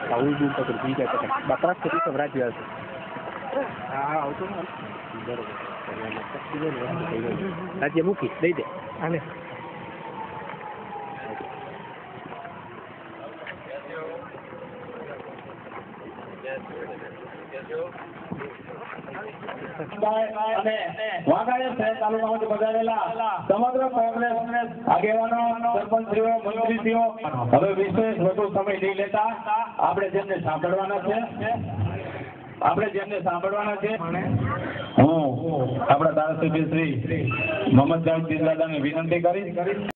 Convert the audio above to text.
Tahu dulu tak terbiasa kan. Baterai seperti seberat dia. Auto kan. Raja Muki, dah deh. Aneh. તાલુકામાંથી પધારેલા સમગ્ર કોંગ્રેસ આગેવાનો સરપંચશ્રીઓ મંત્રીશ્રીઓ હવે વિશેષ વધુ સમય નહીં લેતા આપણે જેમને સાંભળવાના છે હું આપણા ધારાસભ્ય શ્રી મોહમ્મદ જાવેદ પીરઝાદાને વિનંતી કરીશ